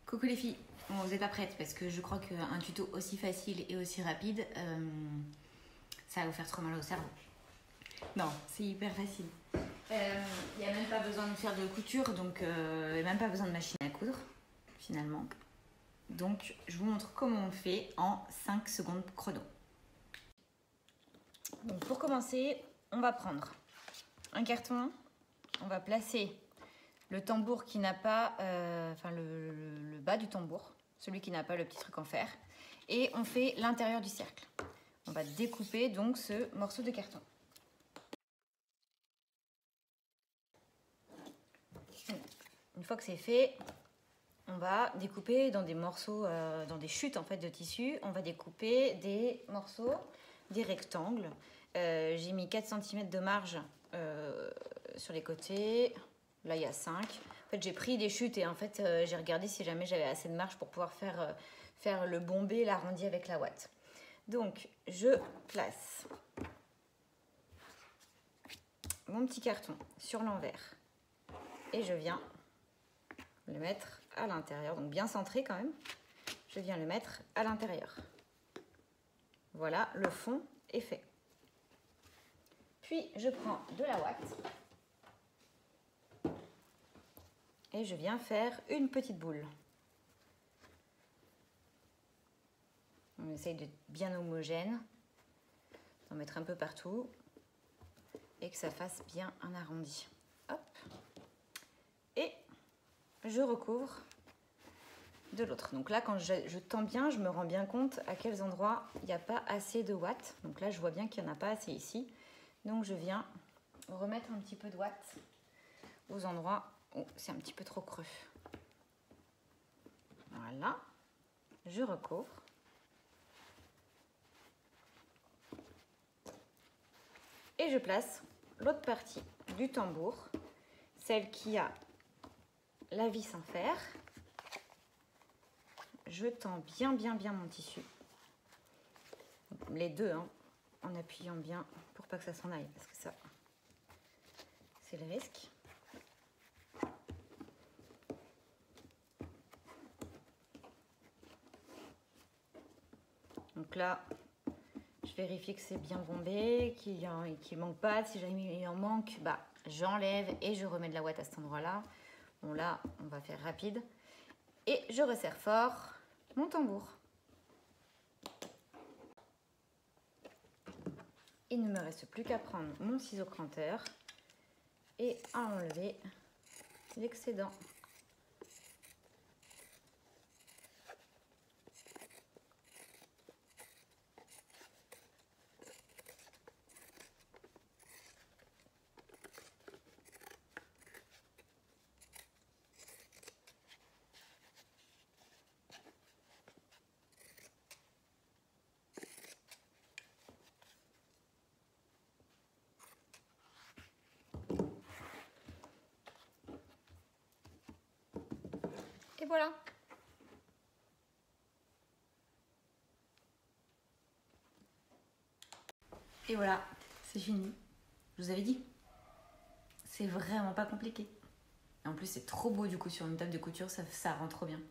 Coucou les filles, bon, vous êtes pas prêtes parce que je crois qu'un tuto aussi facile et aussi rapide, ça va vous faire trop mal au cerveau. Non, c'est hyper facile. Il n'y a même pas besoin de faire de couture, donc même pas besoin de machine à coudre finalement. Donc je vous montre comment on fait en 5 secondes chrono. Donc pour commencer, on va prendre un carton, on va placer le tambour qui n'a pas, le bas du tambour, celui qui n'a pas le petit truc en fer, et on fait l'intérieur du cercle. On va découper donc ce morceau de carton. Une fois que c'est fait, on va découper dans des morceaux, dans des chutes en fait de tissu. On va découper des morceaux, des rectangles. J'ai mis 4 cm de marge sur les côtés. Là, il y a 5. En fait, j'ai pris des chutes et en fait, j'ai regardé si jamais j'avais assez de marge pour pouvoir faire le bombé, l'arrondi avec la ouate. Donc, je place mon petit carton sur l'envers et je viens le mettre à l'intérieur. Donc, bien centré quand même. Je viens le mettre à l'intérieur. Voilà, le fond est fait. Puis, je prends de la ouate. Et je viens faire une petite boule. On essaye d'être bien homogène, d'en mettre un peu partout et que ça fasse bien un arrondi. Hop. Et je recouvre de l'autre. Donc là, quand je tends bien, je me rends bien compte à quels endroits il n'y a pas assez de watts. Donc là, je vois bien qu'il n'y en a pas assez ici. Donc je viens remettre un petit peu de watts aux endroits où c'est un petit peu trop creux. Voilà. Je recouvre. Et je place l'autre partie du tambour, celle qui a la vis en fer. Je tends bien mon tissu. Les deux, hein, en appuyant bien pour pas que ça s'en aille, parce que ça, c'est le risque. Donc là, je vérifie que c'est bien bombé, qu'il ne manque pas. Si jamais il en manque, bah, j'enlève et je remets de la ouate à cet endroit-là. Bon là, on va faire rapide. Et je resserre fort mon tambour. Il ne me reste plus qu'à prendre mon ciseau cranteur et à enlever l'excédent. Et voilà. Et voilà, c'est fini. Je vous avais dit. C'est vraiment pas compliqué. Et en plus, c'est trop beau du coup sur une table de couture, ça rend trop bien.